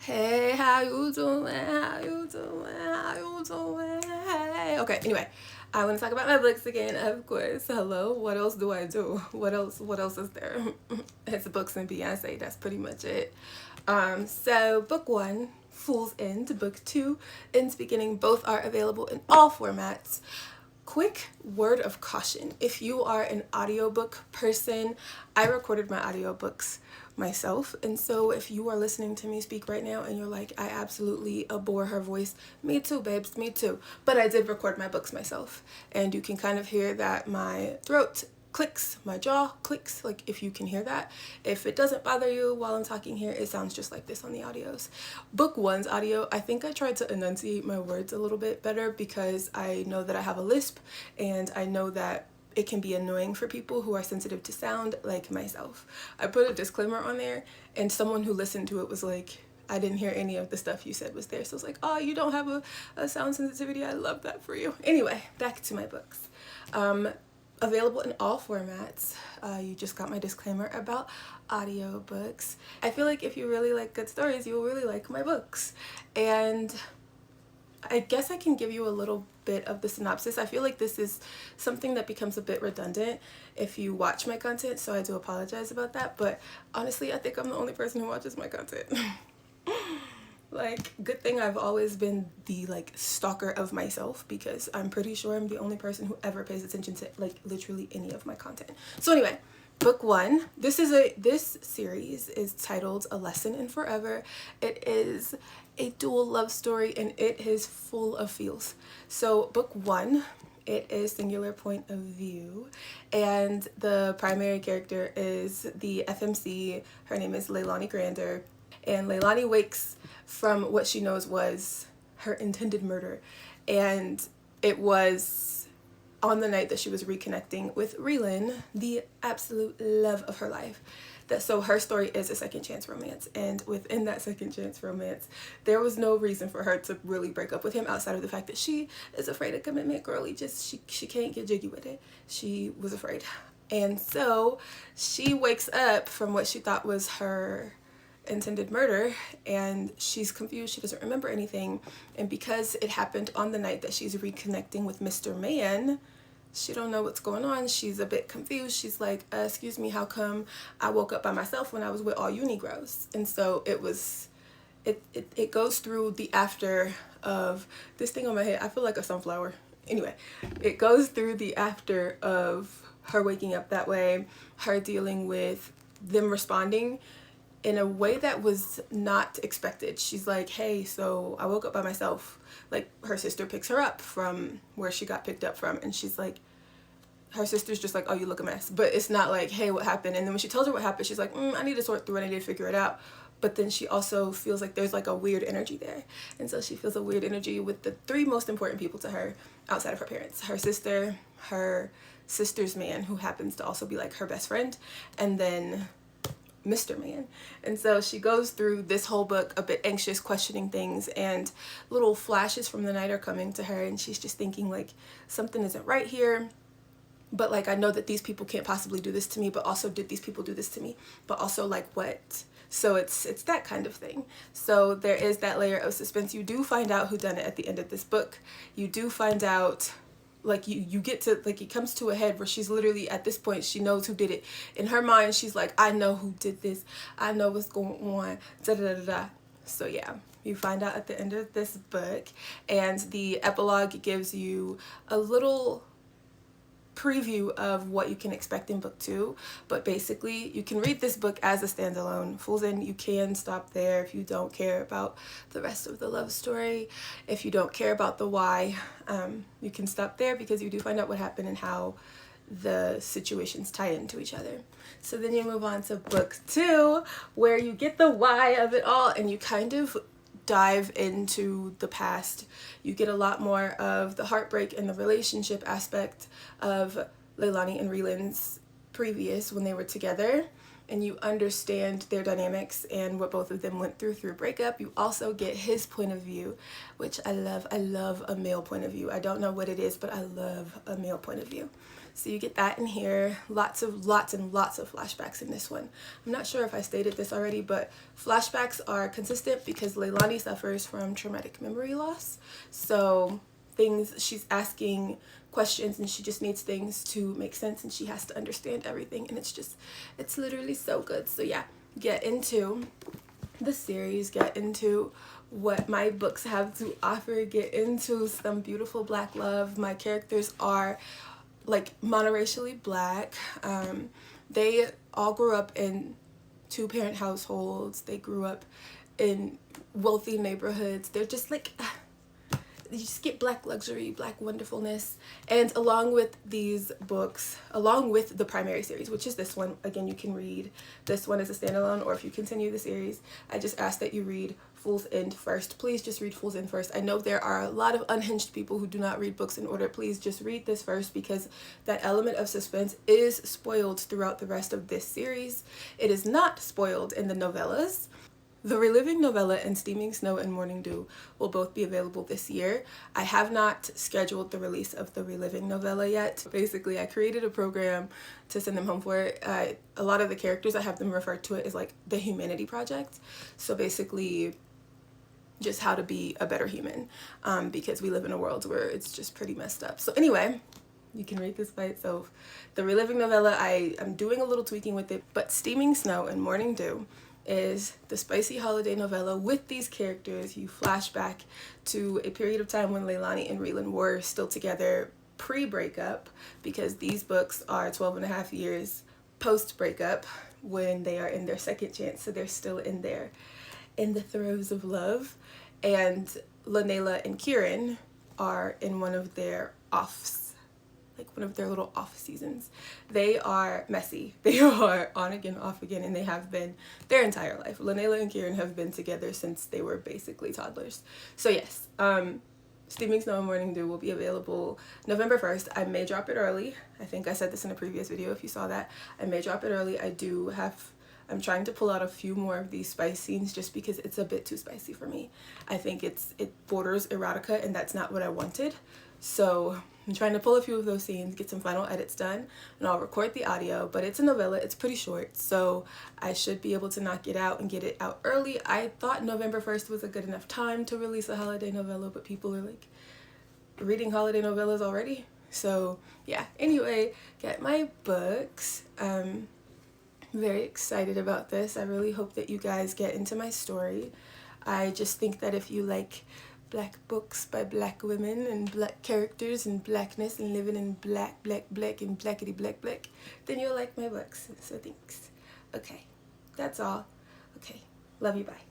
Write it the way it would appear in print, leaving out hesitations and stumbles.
Hey, how you doing? How you doing? How you doing? Hey. Okay, anyway, I want to talk about my books again, of course. Hello. What else do I do? What else is there? It's books and Beyonce. That's pretty much it. So book 1, Fool's End, book 2, End's Beginning, both are available in all formats. Quick word of caution. If you are an audiobook person, I recorded my audiobooks myself, and so if you are listening to me speak right now and you're like, I absolutely abhor her voice, me too, babes, me too. But I did record my books myself, and you can kind of hear that my throat clicks, my jaw clicks, like if you can hear that. If it doesn't bother you while I'm talking here, it sounds just like this on the audios. Book 1's audio, I think I tried to enunciate my words a little bit better because I know that I have a lisp, and I know that it can be annoying for people who are sensitive to sound like myself. I put a disclaimer on there, and someone who listened to it was like, I didn't hear any of the stuff you said was there. So it's like, oh, you don't have a sound sensitivity. I love that for you. Anyway, back to my books. Available in all formats. You just got my disclaimer about audiobooks. I feel like if you really like good stories, you will really like my books. And I guess I can give you a little bit of the synopsis. I feel like this is something that becomes a bit redundant if you watch my content, so I do apologize about that. But honestly, I think I'm the only person who watches my content. Like, good thing I've always been the stalker of myself, because I'm pretty sure I'm the only person who ever pays attention to literally any of my content. So anyway, book 1. This series is titled A Lesson in Forever. It is a dual love story, and it is full of feels. So book 1, it is singular point of view, and the primary character is the FMC. Her name is Leilani Grander, and Leilani wakes from what she knows was her intended murder, and it was on the night that she was reconnecting with Rhylin, the absolute love of her life. So her story is a second chance romance, and within that second chance romance, there was no reason for her to really break up with him outside of the fact that she is afraid of commitment. Girlie, she can't get jiggy with it. She was afraid, and so she wakes up from what she thought was her intended murder, and she's confused. She doesn't remember anything, and because it happened on the night that she's reconnecting with Mr. Man, she don't know what's going on. She's a bit confused. She's like, excuse me, how come I woke up by myself when I was with all you Negroes? And so it goes through the after of this thing on my head. I feel like a sunflower. Anyway, it goes through the after of her waking up that way, her dealing with them responding in a way that was not expected. She's like, hey, so I woke up by myself. Like, her sister picks her up from where she got picked up from, and she's like, her sister's just like, oh, you look a mess. But it's not like, hey, what happened? And then when she tells her what happened, she's like, I need to sort through it, I need to figure it out. But then she also feels like there's like a weird energy there. And so she feels a weird energy with the 3 most important people to her outside of her parents: her sister, her sister's man, who happens to also be like her best friend, and then Mr. Man. And so she goes through this whole book a bit anxious, questioning things, and little flashes from the night are coming to her, and she's just thinking like, something isn't right here. But like, I know that these people can't possibly do this to me, but also, did these people do this to me? But also, like, what? So it's that kind of thing. So there is that layer of suspense. You do find out who done it at the end of this book. You do find out, like, you get to, like, it comes to a head where she's literally, at this point, she knows who did it. In her mind, she's like, I know who did this. I know what's going on. Da da da da. So yeah, you find out at the end of this book, and the epilogue gives you a little preview of what you can expect in book 2. But basically, you can read this book as a standalone. Fool's End, you can stop there if you don't care about the rest of the love story. If you don't care about the why, you can stop there, because you do find out what happened and how the situations tie into each other. So then you move on to book 2, where you get the why of it all, and you kind of dive into the past. You get a lot more of the heartbreak and the relationship aspect of Leilani and Rhylin's previous, when they were together, and you understand their dynamics and what both of them went through breakup. You also get his point of view, which I love. I love a male point of view. I don't know what it is, but I love a male point of view. So you get that in here. Lots and lots of flashbacks in this one. I'm not sure if I stated this already, but flashbacks are consistent because Leilani suffers from traumatic memory loss. So things, she's asking questions and she just needs things to make sense and she has to understand everything, and it's literally so good. So yeah, get into the series, get into what my books have to offer, get into some beautiful Black love. My characters are like monoracially Black. They all grew up in two-parent households. They grew up in wealthy neighborhoods. They're just like, you just get Black luxury, Black wonderfulness. And along with these books, along with the primary series, which is this one, again, you can read this one as a standalone, or if you continue the series, I just ask that you read Fool's End first. Please just read Fool's End first. I know there are a lot of unhinged people who do not read books in order. Please just read this first, because that element of suspense is spoiled throughout the rest of this series. It is not spoiled in the novellas. The Reliving novella and Steaming Snow and Morning Dew will both be available this year. I have not scheduled the release of the Reliving novella yet. Basically, I created a program to send them home for it. A lot of the characters, I have them refer to it as like the Humanity Project. So basically, just how to be a better human, because we live in a world where it's just pretty messed up. So anyway, you can read this by itself. The Reliving novella, I'm doing a little tweaking with it, but Steaming Snow and Morning Dew is the spicy holiday novella with these characters. You flash back to a period of time when Leilani and Raylan were still together pre-breakup, because these books are 12.5 years post-breakup when they are in their second chance, so they're still in the throes of love. And Lanela and Kieran are in one of their offs, like one of their little off seasons. They are messy. They are on again, off again, and they have been their entire life. Lanela and Kieran have been together since they were basically toddlers. So yes, Steaming Snow and Morning Dew will be available November 1st. I may drop it early. I think I said this in a previous video if you saw that. I may drop it early. I'm trying to pull out a few more of these spice scenes just because it's a bit too spicy for me. I think it borders erotica, and that's not what I wanted. So I'm trying to pull a few of those scenes, get some final edits done, and I'll record the audio. But it's a novella, it's pretty short, so I should be able to knock it out and get it out early. I thought November 1st was a good enough time to release a holiday novella, but people are like reading holiday novellas already. So yeah, anyway, get my books. Very excited about this. I really hope that you guys get into my story. I just think that if you like Black books by Black women and Black characters and Blackness and living in black and blackity black, then you'll like my books. So thanks. Okay, that's all. Okay, love you, bye.